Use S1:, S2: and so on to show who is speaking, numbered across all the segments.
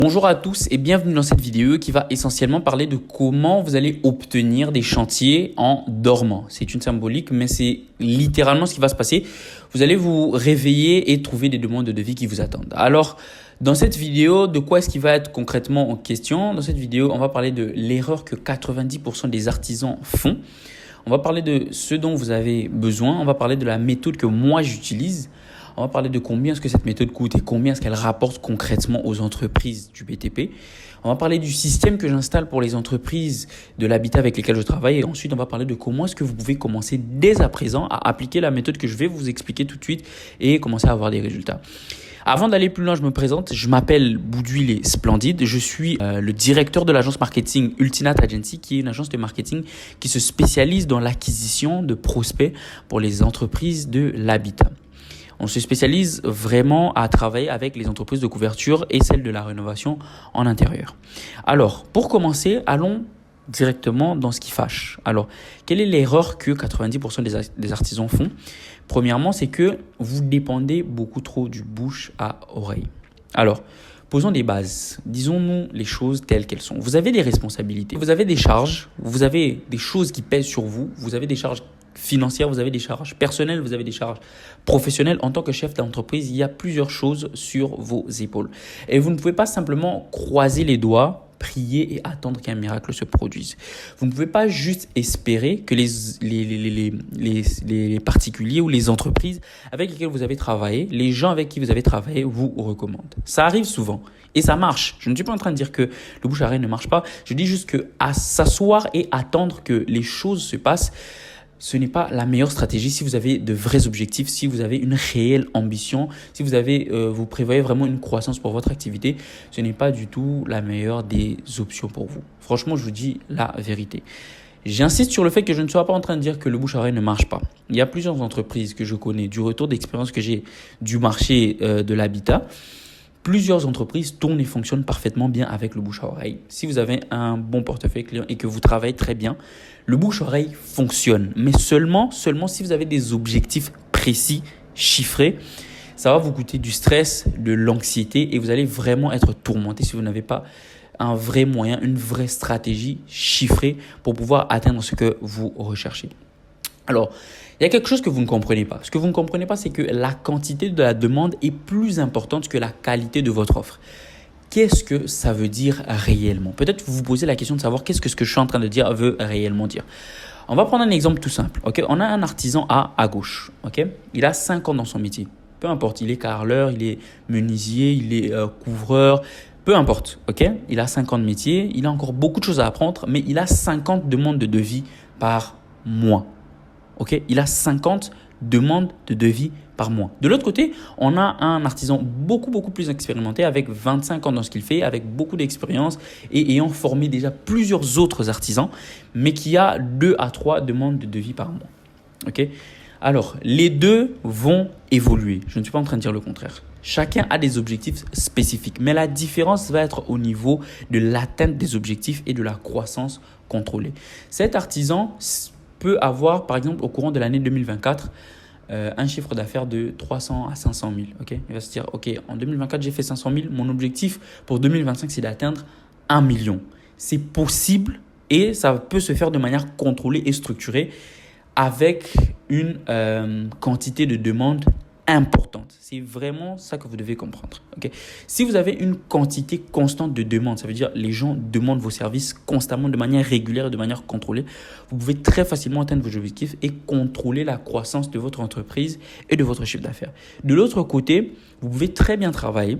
S1: Bonjour à tous et bienvenue dans cette vidéo qui va essentiellement parler de comment vous allez obtenir des chantiers en dormant. C'est une symbolique, mais c'est littéralement ce qui va se passer. Vous allez vous réveiller et trouver des demandes de devis qui vous attendent. Alors, dans cette vidéo, de quoi est-ce qui va être concrètement en question? Dans cette vidéo, on va parler de l'erreur que 90% des artisans font. On va parler de ce dont vous avez besoin. On va parler de la méthode que moi j'utilise. On va parler de combien est-ce que cette méthode coûte et combien est-ce qu'elle rapporte concrètement aux entreprises du BTP. On va parler du système que j'installe pour les entreprises de l'habitat avec lesquelles je travaille. Et ensuite, on va parler de comment est-ce que vous pouvez commencer dès à présent à appliquer la méthode que je vais vous expliquer tout de suite et commencer à avoir des résultats. Avant d'aller plus loin, je me présente. Je m'appelle Bouduil et Splendide. Je suis le directeur de l'agence marketing Ultinat Agency, qui est une agence de marketing qui se spécialise dans l'acquisition de prospects pour les entreprises de l'habitat. On se spécialise vraiment à travailler avec les entreprises de couverture et celles de la rénovation en intérieur. Alors, pour commencer, allons directement dans ce qui fâche. Alors, quelle est l'erreur que 90% des artisans font? Premièrement, c'est que vous dépendez beaucoup trop du bouche à oreille. Alors, posons des bases. Disons-nous les choses telles qu'elles sont. Vous avez des responsabilités, vous avez des charges, vous avez des choses qui pèsent sur vous, vous avez des charges financières, vous avez des charges personnelles, vous avez des charges professionnelles. En tant que chef d'entreprise, il y a plusieurs choses sur vos épaules. Et vous ne pouvez pas simplement croiser les doigts, prier et attendre qu'un miracle se produise. Vous ne pouvez pas juste espérer que les particuliers ou les entreprises avec lesquelles vous avez travaillé, les gens avec qui vous avez travaillé vous recommandent. Ça arrive souvent et ça marche. Je ne suis pas en train de dire que le bouche à oreille ne marche pas. Je dis juste que à s'asseoir et attendre que les choses se passent, ce n'est pas la meilleure stratégie si vous avez de vrais objectifs, si vous avez une réelle ambition, si vous prévoyez vraiment une croissance pour votre activité. Ce n'est pas du tout la meilleure des options pour vous. Franchement, je vous dis la vérité. J'insiste sur le fait que je ne sois pas en train de dire que le bouche à oreille ne marche pas. Il y a plusieurs entreprises que je connais, du retour d'expérience que j'ai du marché de l'habitat. Plusieurs entreprises tournent et fonctionnent parfaitement bien avec le bouche à oreille. Si vous avez un bon portefeuille client et que vous travaillez très bien, le bouche à oreille fonctionne. Mais seulement si vous avez des objectifs précis, chiffrés, ça va vous coûter du stress, de l'anxiété et vous allez vraiment être tourmenté si vous n'avez pas un vrai moyen, une vraie stratégie chiffrée pour pouvoir atteindre ce que vous recherchez. Alors, il y a quelque chose que vous ne comprenez pas. Ce que vous ne comprenez pas, c'est que la quantité de la demande est plus importante que la qualité de votre offre. Qu'est-ce que ça veut dire réellement? Peut-être vous vous posez la question de savoir qu'est-ce que ce que je suis en train de dire veut réellement dire. On va prendre un exemple tout simple. Okay? On a un artisan à gauche. Okay? Il a 5 ans dans son métier. Peu importe, il est carreleur, il est menuisier, il est couvreur. Peu importe, ok? Il a 5 ans de métier, il a encore beaucoup de choses à apprendre, mais il a 50 demandes de devis par mois. Okay? Il a 50 demandes de devis par mois. De l'autre côté, on a un artisan beaucoup plus expérimenté avec 25 ans dans ce qu'il fait, avec beaucoup d'expérience et ayant formé déjà plusieurs autres artisans, mais qui a 2 à 3 demandes de devis par mois. Okay? Alors, les deux vont évoluer. Je ne suis pas en train de dire le contraire. Chacun a des objectifs spécifiques, mais la différence va être au niveau de l'atteinte des objectifs et de la croissance contrôlée. Cet artisan peut avoir, par exemple, au courant de l'année 2024, un chiffre d'affaires de 300 à 500 000. Okay? Il va se dire, OK, en 2024, j'ai fait 500 000. Mon objectif pour 2025, c'est d'atteindre 1 million. C'est possible et ça peut se faire de manière contrôlée et structurée avec une quantité de demandes importante. C'est vraiment ça que vous devez comprendre. Okay? Si vous avez une quantité constante de demandes, ça veut dire les gens demandent vos services constamment de manière régulière et de manière contrôlée, vous pouvez très facilement atteindre vos objectifs et contrôler la croissance de votre entreprise et de votre chiffre d'affaires. De l'autre côté, vous pouvez très bien travailler.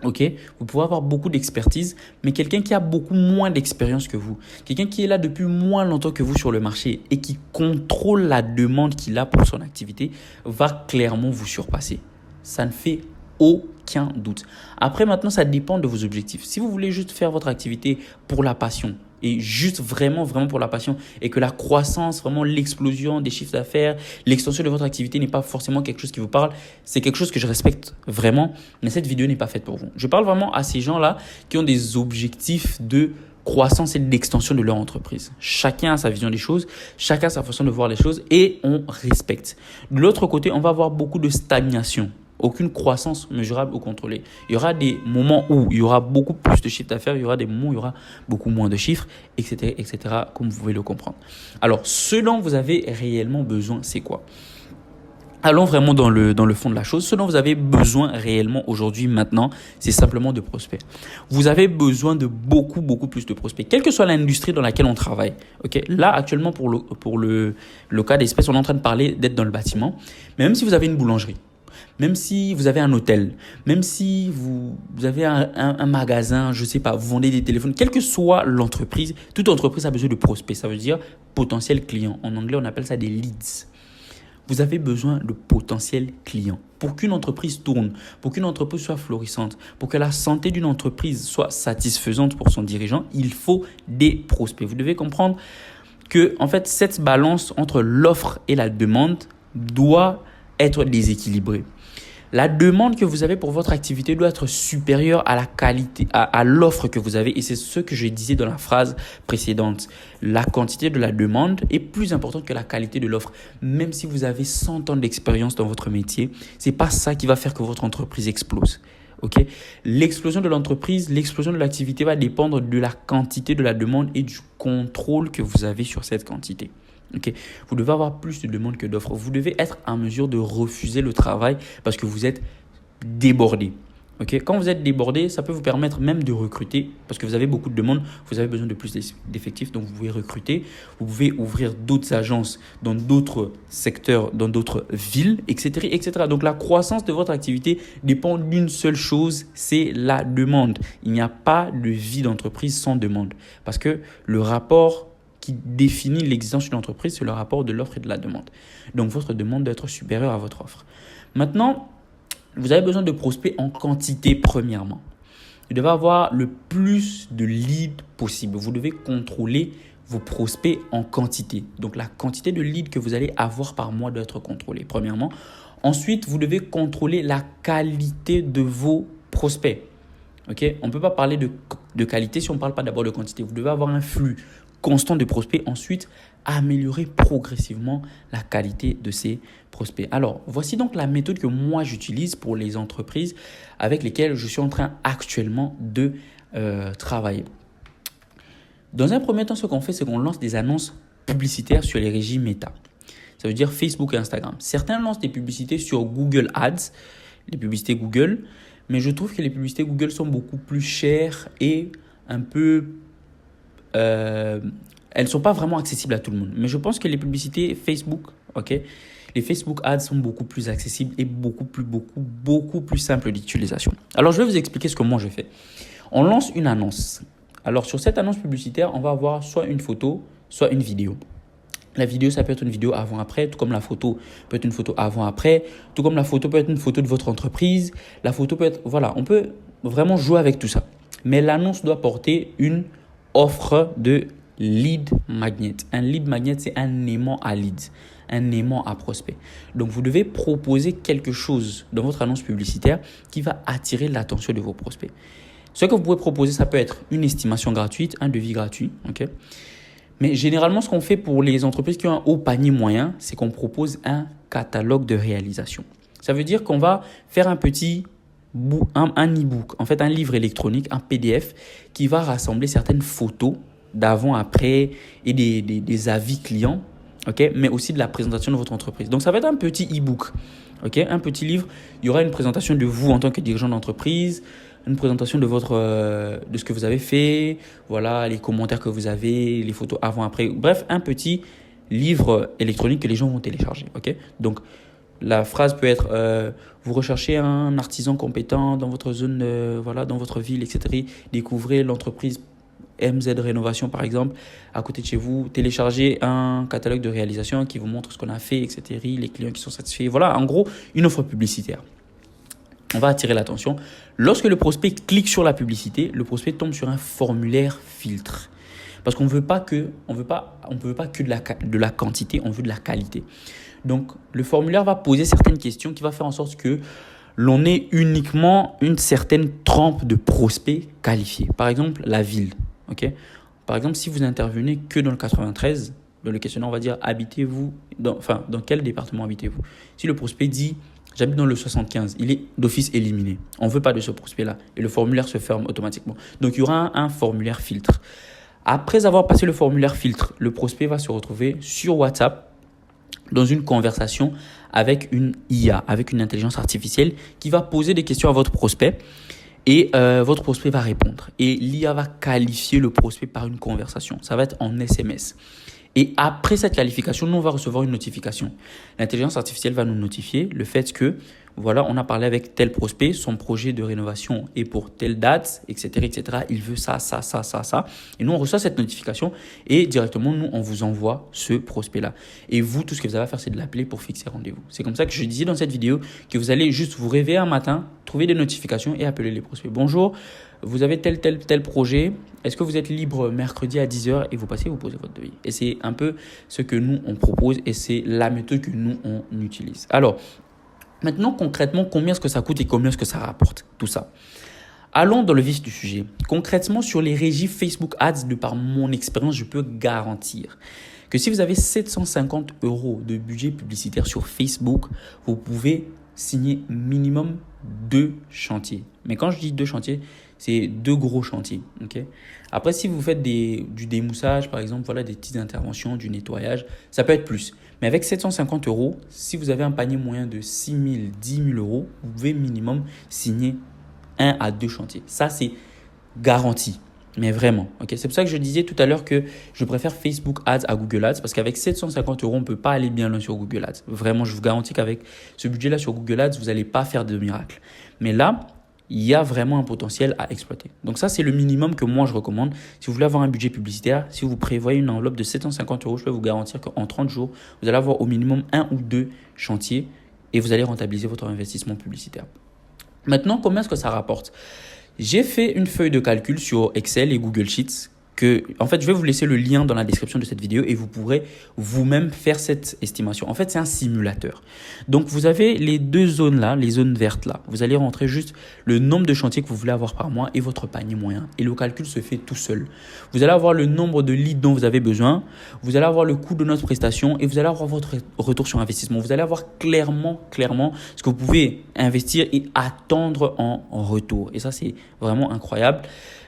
S1: Okay? Vous pouvez avoir beaucoup d'expertise, mais quelqu'un qui a beaucoup moins d'expérience que vous, quelqu'un qui est là depuis moins longtemps que vous sur le marché et qui contrôle la demande qu'il a pour son activité va clairement vous surpasser. Ça ne fait aucun doute. Après, maintenant, ça dépend de vos objectifs. Si vous voulez juste faire votre activité pour la passion et juste vraiment pour la passion et que la croissance, vraiment l'explosion des chiffres d'affaires, l'extension de votre activité n'est pas forcément quelque chose qui vous parle, c'est quelque chose que je respecte vraiment, mais cette vidéo n'est pas faite pour vous. Je parle vraiment à ces gens-là qui ont des objectifs de croissance et d'extension de leur entreprise. Chacun a sa vision des choses, chacun a sa façon de voir les choses et on respecte. De l'autre côté, on va avoir beaucoup de stagnation. aucune croissance mesurable ou contrôlée. Il y aura des moments où il y aura beaucoup plus de chiffre d'affaires, il y aura des moments où il y aura beaucoup moins de chiffres, etc., etc., comme vous pouvez le comprendre. Alors, ce dont vous avez réellement besoin, c'est quoi? Allons vraiment dans le fond de la chose. Ce dont vous avez besoin réellement aujourd'hui, maintenant, c'est simplement de prospects. Vous avez besoin de beaucoup, beaucoup plus de prospects, quelle que soit l'industrie dans laquelle on travaille. Ok, là, actuellement, pour le cas d'espèce, on est en train de parler d'être dans le bâtiment. Mais même si vous avez une boulangerie, même si vous avez un hôtel, même si vous avez un magasin, je ne sais pas, vous vendez des téléphones, quelle que soit l'entreprise, toute entreprise a besoin de prospects. Ça veut dire potentiels clients. En anglais, on appelle ça des leads. Vous avez besoin de potentiels clients. Pour qu'une entreprise tourne, pour qu'une entreprise soit florissante, pour que la santé d'une entreprise soit satisfaisante pour son dirigeant, il faut des prospects. Vous devez comprendre que en fait, cette balance entre l'offre et la demande doit être déséquilibrée. La demande que vous avez pour votre activité doit être supérieure à la qualité, à l'offre que vous avez. Et c'est ce que je disais dans la phrase précédente. La quantité de la demande est plus importante que la qualité de l'offre. Même si vous avez 100 ans d'expérience dans votre métier, c'est pas ça qui va faire que votre entreprise explose. Okay? L'explosion de l'entreprise, l'explosion de l'activité va dépendre de la quantité de la demande et du contrôle que vous avez sur cette quantité. Okay. Vous devez avoir plus de demandes que d'offres. Vous devez être en mesure de refuser le travail parce que vous êtes débordé. Okay. Quand vous êtes débordé, ça peut vous permettre même de recruter parce que vous avez beaucoup de demandes, vous avez besoin de plus d'effectifs, donc vous pouvez recruter. Vous pouvez ouvrir d'autres agences dans d'autres secteurs, dans d'autres villes, etc., etc. Donc la croissance de votre activité dépend d'une seule chose, c'est la demande. Il n'y a pas de vie d'entreprise sans demande parce que le rapport qui définit l'existence d'une entreprise, c'est le rapport de l'offre et de la demande. Donc, votre demande doit être supérieure à votre offre. Maintenant, vous avez besoin de prospects en quantité premièrement. Vous devez avoir le plus de leads possible. Vous devez contrôler vos prospects en quantité. Donc, la quantité de leads que vous allez avoir par mois doit être contrôlée premièrement. Ensuite, vous devez contrôler la qualité de vos prospects. Okay? On ne peut pas parler de qualité si on ne parle pas d'abord de quantité. Vous devez avoir un flux constant de prospects. Ensuite, améliorer progressivement la qualité de ces prospects. Alors, voici donc la méthode que moi j'utilise pour les entreprises avec lesquelles je suis en train actuellement de travailler. Dans un premier temps, ce qu'on fait, c'est qu'on lance des annonces publicitaires sur les régies Meta. Ça veut dire Facebook et Instagram. Certains lancent des publicités sur Google Ads, les publicités Google, mais je trouve que les publicités Google sont beaucoup plus chères et un peu... elles ne sont pas vraiment accessibles à tout le monde. Mais je pense que les publicités Facebook, les Facebook Ads sont beaucoup plus accessibles et beaucoup plus simples d'utilisation. Alors, je vais vous expliquer ce que moi je fais. On lance une annonce. Alors, sur cette annonce publicitaire, on va avoir soit une photo, soit une vidéo. La vidéo, ça peut être une vidéo avant-après, tout comme la photo peut être une photo avant-après, tout comme la photo peut être une photo de votre entreprise. La photo peut être... Voilà, on peut vraiment jouer avec tout ça. Mais l'annonce doit porter une offre de lead magnet. Un lead magnet, c'est un aimant à leads, un aimant à prospect. Donc, vous devez proposer quelque chose dans votre annonce publicitaire qui va attirer l'attention de vos prospects. Ce que vous pouvez proposer, ça peut être une estimation gratuite, un devis gratuit. Okay? Mais généralement, ce qu'on fait pour les entreprises qui ont un haut panier moyen, c'est qu'on propose un catalogue de réalisation. Ça veut dire qu'on va faire un petit un e-book, en fait un livre électronique, un PDF qui va rassembler certaines photos d'avant-après et des avis clients, mais aussi de la présentation de votre entreprise. Donc, ça va être un petit e-book, un petit livre. Il y aura une présentation de vous en tant que dirigeant d'entreprise, une présentation de ce que vous avez fait, voilà, les commentaires que vous avez, les photos avant-après. Bref, un petit livre électronique que les gens vont télécharger. Donc, la phrase peut être vous recherchez un artisan compétent dans votre zone, dans votre ville, etc. Découvrez l'entreprise MZ Rénovation, par exemple, à côté de chez vous. Téléchargez un catalogue de réalisation qui vous montre ce qu'on a fait, etc. Les clients qui sont satisfaits. Voilà, en gros, une offre publicitaire. On va attirer l'attention. Lorsque le prospect clique sur la publicité, le prospect tombe sur un formulaire filtre. Parce qu'on ne veut pas que de la quantité, on veut de la qualité. Donc, le formulaire va poser certaines questions qui va faire en sorte que l'on ait uniquement une certaine trempe de prospects qualifiés. Par exemple, la ville. Par exemple, si vous intervenez que dans le 93, dans le questionnaire, on va dire habitez-vous dans quel département habitez-vous? Si le prospect dit J'habite dans le 75. Il est d'office éliminé. On ne veut pas de ce prospect-là. Et le formulaire se ferme automatiquement. Donc, il y aura un formulaire filtre. Après avoir passé le formulaire filtre, le prospect va se retrouver sur WhatsApp dans une conversation avec une IA, avec une intelligence artificielle qui va poser des questions à votre prospect et votre prospect va répondre. Et l'IA va qualifier le prospect par une conversation. Ça va être en SMS. Et après cette qualification, nous, on va recevoir une notification. L'intelligence artificielle va nous notifier le fait que, voilà, on a parlé avec tel prospect, son projet de rénovation est pour telle date, etc., etc. Il veut ça, ça, ça, ça, ça. Et nous, on reçoit cette notification et directement, nous, on vous envoie ce prospect-là. Et vous, tout ce que vous avez à faire, c'est de l'appeler pour fixer rendez-vous. C'est comme ça que je disais dans cette vidéo que vous allez juste vous réveiller un matin, trouver des notifications et appeler les prospects. Bonjour, vous avez tel projet. Est-ce que vous êtes libre mercredi à 10h et vous passez, vous posez votre devis. Et c'est un peu ce que nous, on propose et c'est la méthode que nous, on utilise. Alors, maintenant, concrètement, combien est-ce que ça coûte et combien est-ce que ça rapporte, tout ça? Allons dans le vif du sujet. Concrètement, sur les régies Facebook Ads, de par mon expérience, je peux garantir que si vous avez 750 € de budget publicitaire sur Facebook, vous pouvez signer minimum 2 chantiers. Mais quand je dis 2 chantiers, c'est 2 gros chantiers. Okay? Après, si vous faites du démoussage, par exemple, voilà, des petites interventions, du nettoyage, ça peut être plus. Mais avec 750 €, si vous avez un panier moyen de 6 000, 10 000 €, vous pouvez minimum signer 1 à 2 chantiers. Ça, c'est garanti. Mais vraiment. Okay? C'est pour ça que je disais tout à l'heure que je préfère Facebook Ads à Google Ads parce qu'avec 750 €, on ne peut pas aller bien loin sur Google Ads. Vraiment, je vous garantis qu'avec ce budget-là sur Google Ads, vous n'allez pas faire de miracle. Mais là, il y a vraiment un potentiel à exploiter. Donc ça, c'est le minimum que moi, je recommande. Si vous voulez avoir un budget publicitaire, si vous prévoyez une enveloppe de 750 €, je peux vous garantir qu'en 30 jours, vous allez avoir au minimum 1 ou 2 chantiers et vous allez rentabiliser votre investissement publicitaire. Maintenant, combien est-ce que ça rapporte? J'ai fait une feuille de calcul sur Excel et Google Sheets en fait, je vais vous laisser le lien dans la description de cette vidéo et vous pourrez vous-même faire cette estimation. En fait, c'est un simulateur. Donc, vous avez les 2 zones là, les zones vertes là. Vous allez rentrer juste le nombre de chantiers que vous voulez avoir par mois et votre panier moyen. Et le calcul se fait tout seul. Vous allez avoir le nombre de leads dont vous avez besoin. Vous allez avoir le coût de notre prestation et vous allez avoir votre retour sur investissement. Vous allez avoir clairement ce que vous pouvez investir et attendre en retour. Et ça, c'est vraiment incroyable.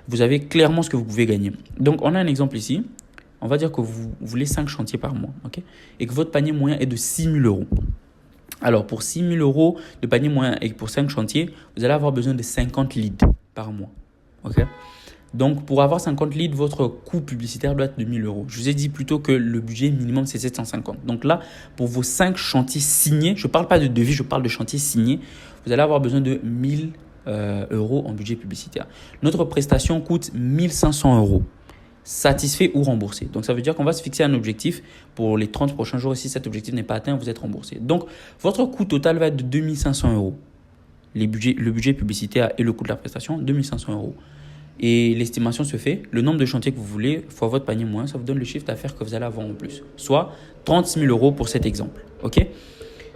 S1: Vous avez clairement ce que vous pouvez gagner. Donc, on a un exemple ici. On va dire que vous voulez 5 chantiers par mois, okay? Et que votre panier moyen est de 6 000 €. Alors, pour 6 000 € de panier moyen et pour 5 chantiers, vous allez avoir besoin de 50 leads par mois. Okay? Donc, pour avoir 50 leads, votre coût publicitaire doit être de 1 000 €. Je vous ai dit plutôt que le budget minimum, c'est 750. Donc là, pour vos 5 chantiers signés, je ne parle pas de devis, je parle de chantiers signés, vous allez avoir besoin de 1 000 € en budget publicitaire. Notre prestation coûte 1 500 €, satisfait ou remboursé. Donc, ça veut dire qu'on va se fixer un objectif pour les 30 prochains jours. Et si cet objectif n'est pas atteint, vous êtes remboursé. Donc, votre coût total va être de 2 500 €. Le budget publicitaire et le coût de la prestation, 2 500 €. Et l'estimation se fait, le nombre de chantiers que vous voulez, fois votre panier moyen, ça vous donne le chiffre d'affaires que vous allez avoir en plus. Soit 30 000 € pour cet exemple. OK?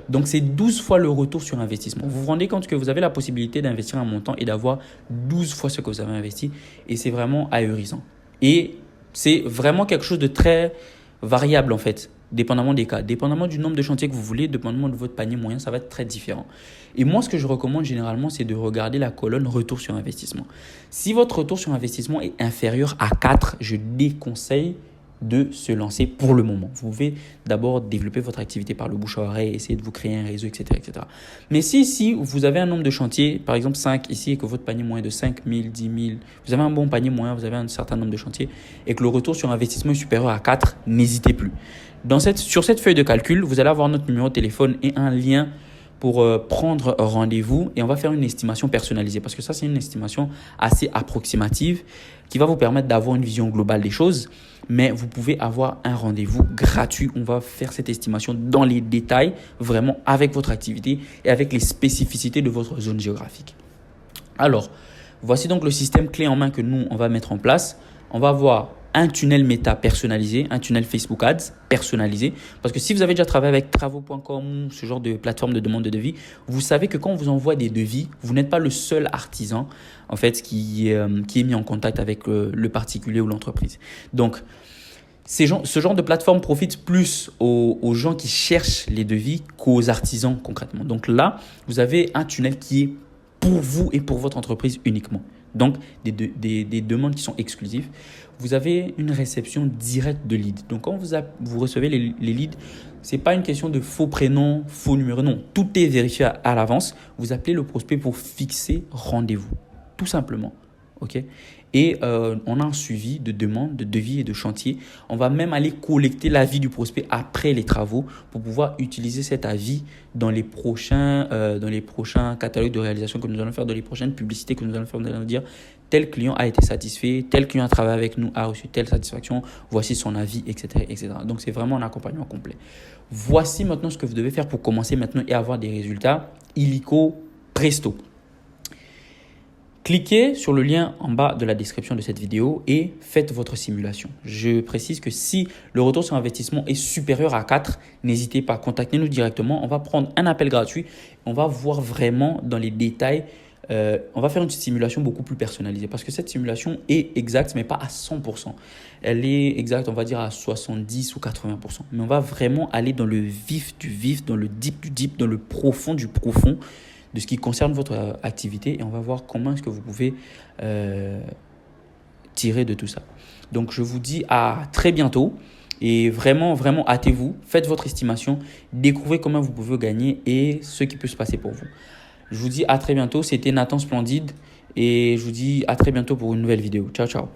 S1: Donc, c'est 12 fois le retour sur investissement. Vous vous rendez compte que vous avez la possibilité d'investir un montant et d'avoir 12 fois ce que vous avez investi. Et c'est vraiment ahurissant. Et c'est vraiment quelque chose de très variable en fait, dépendamment des cas. Dépendamment du nombre de chantiers que vous voulez, dépendamment de votre panier moyen, ça va être très différent. Et moi, ce que je recommande généralement, c'est de regarder la colonne retour sur investissement. Si votre retour sur investissement est inférieur à 4, je déconseille de se lancer pour le moment. Vous pouvez d'abord développer votre activité par le bouche à oreille, essayer de vous créer un réseau, etc., etc. Mais si vous avez un nombre de chantiers, par exemple 5 ici, et que votre panier moyen est de 5 000, 10 000, vous avez un bon panier moyen, vous avez un certain nombre de chantiers, et que le retour sur investissement est supérieur à 4, n'hésitez plus. Sur cette feuille de calcul, vous allez avoir notre numéro de téléphone et un lien pour prendre rendez-vous et on va faire une estimation personnalisée parce que ça, c'est une estimation assez approximative qui va vous permettre d'avoir une vision globale des choses. Mais vous pouvez avoir un rendez-vous gratuit. On va faire cette estimation dans les détails, vraiment avec votre activité et avec les spécificités de votre zone géographique. Alors, voici donc le système clé en main que nous, on va mettre en place. On va avoir un tunnel méta personnalisé, un tunnel Facebook Ads personnalisé. Parce que si vous avez déjà travaillé avec travaux.com, ce genre de plateforme de demande de devis, vous savez que quand on vous envoie des devis, vous n'êtes pas le seul artisan en fait, qui est mis en contact avec le particulier ou l'entreprise. Donc, Ce genre de plateforme profite plus aux gens qui cherchent les devis qu'aux artisans concrètement. Donc là, vous avez un tunnel qui est pour vous et pour votre entreprise uniquement. Donc, des demandes qui sont exclusives. Vous avez une réception directe de leads. Donc, quand vous recevez les leads, ce n'est pas une question de faux prénom, faux numéro. Non, tout est vérifié à l'avance. Vous appelez le prospect pour fixer rendez-vous, tout simplement. OK? Et on a un suivi de demandes, de devis et de chantier. On va même aller collecter l'avis du prospect après les travaux pour pouvoir utiliser cet avis dans les prochains catalogues de réalisation que nous allons faire, dans les prochaines publicités que nous allons faire. Nous allons dire tel client a été satisfait, tel client a travaillé avec nous, a reçu telle satisfaction, voici son avis, etc. etc. Donc, c'est vraiment un accompagnement complet. Voici maintenant ce que vous devez faire pour commencer maintenant et avoir des résultats illico presto. Cliquez sur le lien en bas de la description de cette vidéo et faites votre simulation. Je précise que si le retour sur investissement est supérieur à 4, n'hésitez pas, contactez-nous directement. On va prendre un appel gratuit. On va voir vraiment dans les détails. On va faire une simulation beaucoup plus personnalisée parce que cette simulation est exacte, mais pas à 100%. Elle est exacte, on va dire à 70 ou 80%. Mais on va vraiment aller dans le vif du vif, dans le deep du deep, dans le profond du profond de ce qui concerne votre activité et on va voir comment est-ce que vous pouvez tirer de tout ça. Donc, je vous dis à très bientôt et vraiment, vraiment, hâtez-vous, faites votre estimation, découvrez comment vous pouvez gagner et ce qui peut se passer pour vous. Je vous dis à très bientôt, c'était Nathan Splendide et je vous dis à très bientôt pour une nouvelle vidéo. Ciao, ciao.